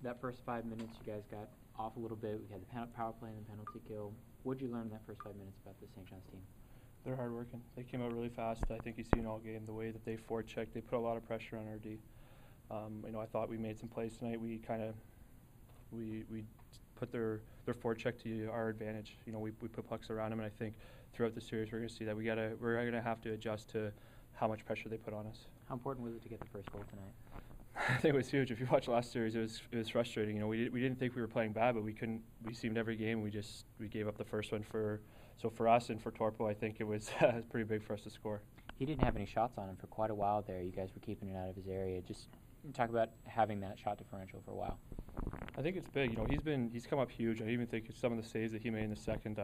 That first 5 minutes, you guys got off a little bit. We had the power play and the penalty kill. What did you learn in that first 5 minutes about the St. John's team? They're hardworking. They came out really fast. I think you've seen all game the way that they forechecked. They put a lot of pressure on our D. I thought we made some plays tonight. We put their forecheck to our advantage. We put pucks around them, and I think throughout the series we're going to see that we're gonna have to adjust to how much pressure they put on us. How important was it to get the first goal tonight? I think it was huge. If you watched last series, it was frustrating. We didn't think we were playing bad, but we couldn't. We seemed every game we gave up the first one for us and for Torpo. I think it was pretty big for us to score. He didn't have any shots on him for quite a while there. You guys were keeping it out of his area. Just talk about having that shot differential for a while. I think it's big. He's come up huge. I even think some of the saves that he made in the second,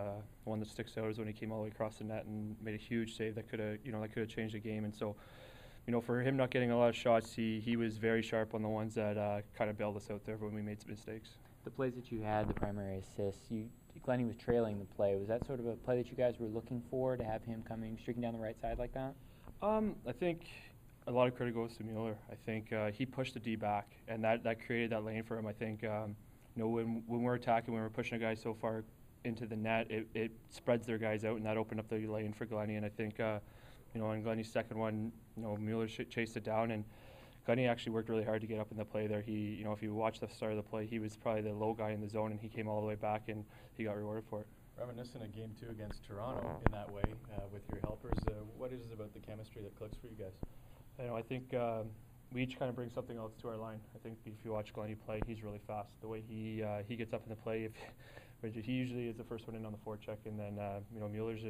one that sticks out is when he came all the way across the net and made a huge save that could have changed the game. And so, for him not getting a lot of shots, he was very sharp on the ones that kind of bailed us out there when we made some mistakes. The plays that you had, the primary assists, Glennie was trailing the play. Was that sort of a play that you guys were looking for, to have him streaking down the right side like that? I think a lot of credit goes to Mueller. I think he pushed the D back, and that created that lane for him. I think when we're attacking, when we're pushing a guy so far into the net, it spreads their guys out, and that opened up the lane for Glennie. And I think on Glennie's second one, Mueller chased it down, and Glennie actually worked really hard to get up in the play there. He, if you watch the start of the play, he was probably the low guy in the zone, and he came all the way back, and he got rewarded for it. Reminiscent of Game 2 against Toronto in that way with your helpers, what is it about the chemistry that clicks for you guys? I think we each kind of bring something else to our line. I think if you watch Glennie play, he's really fast. The way he gets up in the play, he usually is the first one in on the forecheck, and then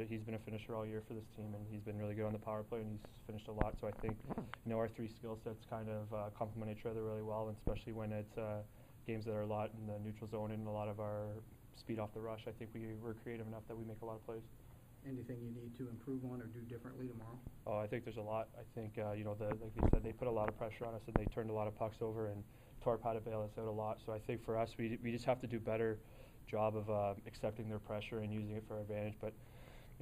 he's been a finisher all year for this team, and he's been really good on the power play, and he's finished a lot. So I think our three skill sets kind of complement each other really well, and especially when it's games that are a lot in the neutral zone and a lot of our speed off the rush. I think we're creative enough that we make a lot of plays. Anything you need to improve on or do differently tomorrow? Oh, I think there's a lot. I think, like you said, they put a lot of pressure on us, and they turned a lot of pucks over, and Torp had to bail us out a lot. So I think for us, we just have to do a better job of accepting their pressure and using it for our advantage. But,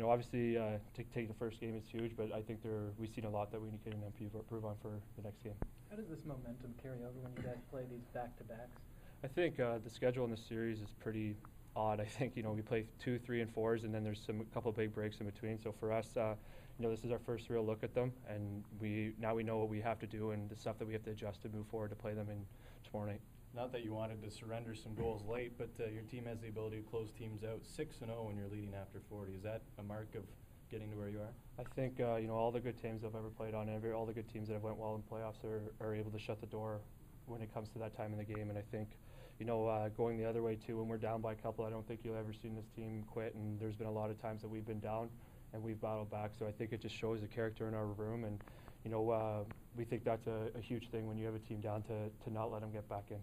obviously, to take the first game is huge, but I think we've seen a lot that we can improve on for the next game. How does this momentum carry over when you guys play these back-to-backs? I think the schedule in this series is pretty odd. I think we play 2, 3, and 4s, and then there's a couple of big breaks in between. So for us, this is our first real look at them, and we know what we have to do and the stuff that we have to adjust to move forward to play them in tomorrow night. Not that you wanted to surrender some goals late, but your team has the ability to close teams out 6-0 when you're leading after 40. Is that a mark of getting to where you are? I think all the good teams I've ever played on, all the good teams that have went well in playoffs are able to shut the door when it comes to that time in the game. And I think going the other way too, when we're down by a couple, I don't think you'll ever seen this team quit, and there's been a lot of times that we've been down and we've battled back. So I think it just shows the character in our room, and we think that's a huge thing when you have a team down to not let them get back in.